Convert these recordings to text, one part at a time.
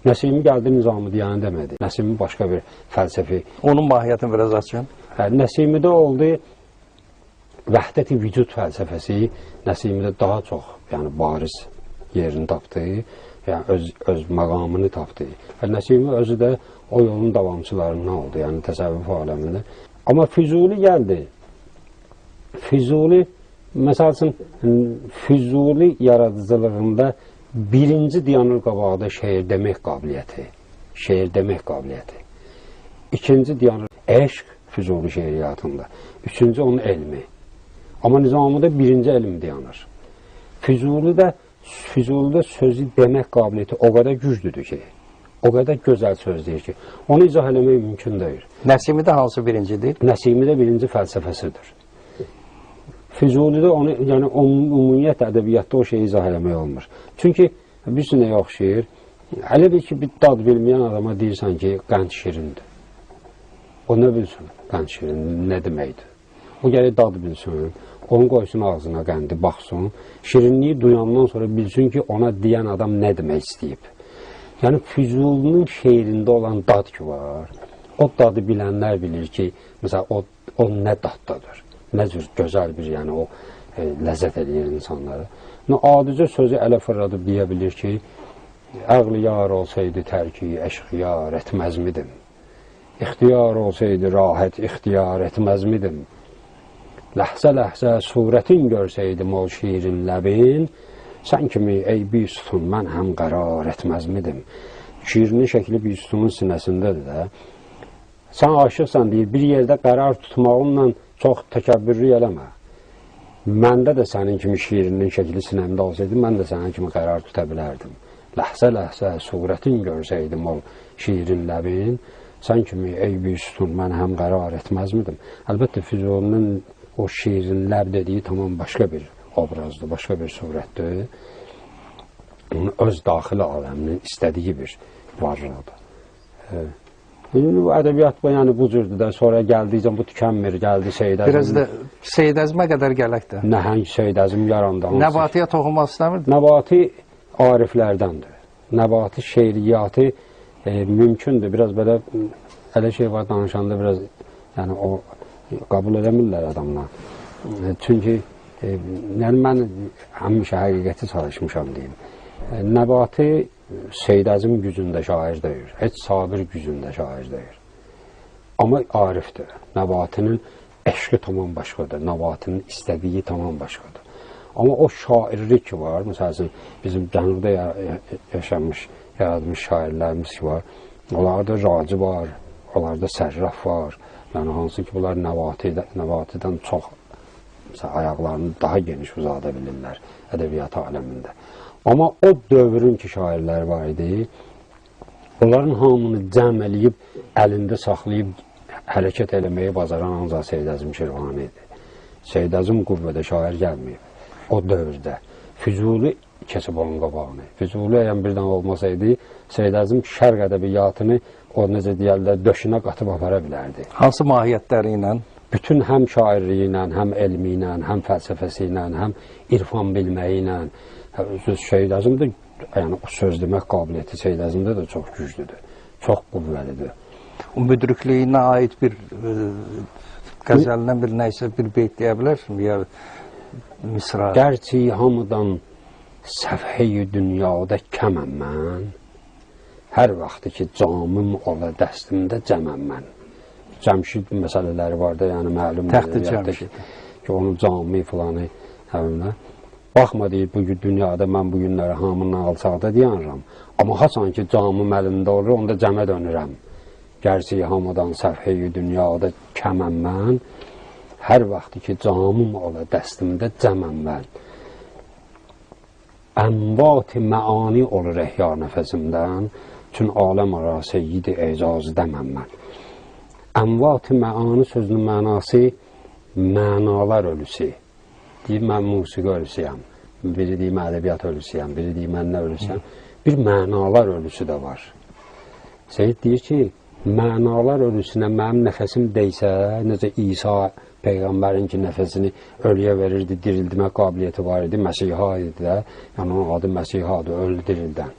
Nəsimi gəldi Nizami deyəni demədi. Nəsimi başqa bir fəlsəfi. Onun mahiyyətini biraz açın. Nəsimidə oldu vəhdəti vücud fəlsəfəsi Nəsimidə daha çox bariz yerini tapdı. Öz məqamını tapdı. Nəsimi özü də o yolun davamçılarından oldu, təsəvvüf aləmində. Amma Füzuli gəldi. Füzuli, məsəl üçün, Füzuli yaradıcılığında birinci dayanır qabağda şeir demək qabiliyyəti. İkinci dayanır eşq Füzuli şeiriyyatında. Üçüncü onun elmi. Amma Nizamidə birinci elm dayanır. Füzulidə sözü demək qabiliyyəti o qədər güclüdür ki, o qədər gözəl söz deyir ki, onu izah eləmək mümkün deyil. Nəsimidə hansı birincidir? Nəsimidə birinci fəlsəfəsidir. Füzulidə onu, ümumiyyət ədəbiyyatda o şeyi izah eləmək olmur. Çünki bir sünəyə oxşayır, elə bir ki, bir dad bilməyən adama deyirsən ki, qənd şirindir. O nə bilsin, qənd şirin nə deməkdir? O gəlir dad bilsin, onu qoysun ağzına qəndi, baxsın, şirinliyi duyandan sonra bilsin ki, ona deyən adam nə demək istəyib. Yəni, Füzulinin şeirində olan dad ki var, o dadı bilənlər bilir ki, məsələn, o nə daddadır, nə cür gözəl bir, o ləzzət edir insanları. Adicə sözü ələ fırladıb deyə bilir ki, əqli yar olsaydı tərki əşqiyar etməzmidim, ixtiyar olsaydı rahət ixtiyar etməzmidim, ləhzə-ləhzə surətin görsəydim o şiirin ləbin, sən kimi ey büstun mən həm qərar etməzmidim. Şiirinin şəkli büstunun sinəsindədir də. Sən aşıqsan deyir, bir yerdə qərar tutmağınla çox təkəbbürlük eləmə. Məndə də sənin kimi şiirinin şəkli sinəmdə olsaydı, mən də sənin kimi qərar tuta bilərdim. Ləhzə-ləhzə surətin görsəydim o şiirin ləbin, sən kimi ey büstun mən həm qərar etməzmidim. Əlbəttə Füzulinin o şiirin ləb dediyi tamam başqa bir obrazdır, başqa bir surətdir. Onun öz daxili aləminin istədiyi bir varlıqdır. Bu ədəbiyyat bu cürdür də, sonra gəldikcə bu tükənmir, gəldi Seyid Əzim. Biraz da Seyid Əzimə qədər gələk də. Nəhəng Seyid Əzim yarandı. Nəbatiyə toxunmaq istəmirdi? Nəbati ariflərdəndir. Nəbati şeiriyyatı mümkündür. Biraz belə, elə şey var danışanda biraz, o qəbul eləmirlər adamlar. Çünki mən həmişə həqiqəti çalışmışam deyim. Nəbati Seyid Əzim gücündə şair deyir. Heç Sabir gücündə şair deyir. Amma arifdir. Nəbatinin eşqi tamam başqadır. Nəbatinin istədiyi tamam başqadır. Amma o şairlik ki var, məsələn, bizim cənubda yaradmış şairlərimiz ki var, onlarda Raci var, onlarda Sərraf var. Yəni, hansı ki, bunlar Nəbatidən çox ayaqlarını daha geniş uzada bilirlər ədəbiyyat aləmində. Amma o dövrün ki, şairləri var idi, onların hamını cəm eləyib, əlində saxlayıb, hərəkət eləməyi bacaran ancaq Seyid Əzim Şirvani idi. Seyid Əzim qüvvədə şair gəlməyib o dövrdə. Füzuli keçib onun qabağını. Füzuli əgər birdən olmasaydı, Seyid Əzim şərq ədəbiyyatını o necə deyərlər, döşünə qatıb apara bilərdi. Hansı mahiyyətləri ilə? Bütün həm şairliyi ilə, həm elmi ilə, həm fəlsəfəsi ilə, həm irfan bilməyi ilə. Seyid Əzimdə, o söz demək qabiliyyəti Seyid Əzimdə də çox güclüdür, çox qüvvəlidir. O müdrikliyinə aid bir qəzəlindən bir nəysə bir beyt deyə bilərsin, ya misra. Gərçi hamıdan səfhəyi dünyada kəməm mən, hər vaxtı ki camım ola dəstimdə cəməm mən. Cəmşid məsələləri var da, məlum Təxti Cəmşid ki, onun cami filanı həvimlə. Baxma deyir, bugün dünyada mən bu günləri hamının alçaqda deyanıram. Amma hasan ki camım əlimdə olur, onda cəmə dönürəm. Gərçi hamıdan səfhəyi dünyada kəməm mən, hər vaxtı ki camım ola dəstimdə cəməm mən. Ənvat-i məani olur ehya nəfəsimdən, çün aləm ara seyyid-i ecazı dəməm mən. Ənvat-i məani sözünün mənası mənalar ölüsü. Deyir, mən musiqi ölüsüyəm, biri deyir, mən ədəbiyyat ölüsüyəm, biri deyir, mən nə ölüsüyəm. Bir mənalar ölüsü də var. Seyyid deyir ki, mənalar ölüsünə mənim nəfəsim deysə, necə İsa Peyğəmbərin ki, nəfəsini ölüyə verirdi, dirildimə qabiliyyəti var idi, Məsiha idi də, yəni onun adı Məsihadır, ölü dirildən.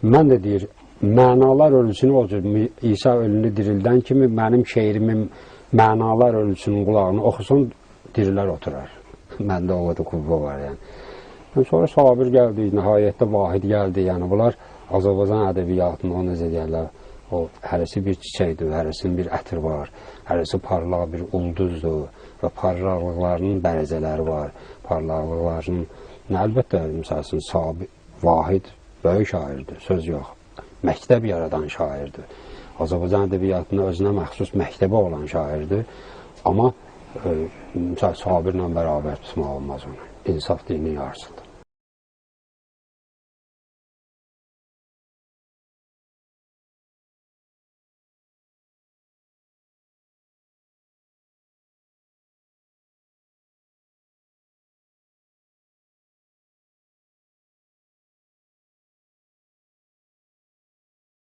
mən də deyir, mənalar ölçüsünü o cür İsa ölünü dirildən kimi mənim şeirimin mənalar ölçüsünün qulağını oxusun, dirilər oturar. Məndə o da qüvvə var, yəni. Sonra Sabir gəldi, nəhayətdə Vahid gəldi, yəni bunlar Azərbaycan ədəbiyyatının, o necə deyərlər, o hərəsi bir çiçəkdir, hərəsinin bir ətir var, hərəsi parlaq bir ulduzdur və parlaqlıqlarının dərəcələri var, parlaqlıqlarının, əlbəttə, məsələn, Sabir, Vahid böyük şairdir, söz yox. Məktəb yaradan şairdir. Azərbaycan ədəbiyyatında özünə məxsus məktəbi olan şairdir. Amma Sabirlə bərabər tutmaq olmaz onu. İnsaf dini yarsıdır.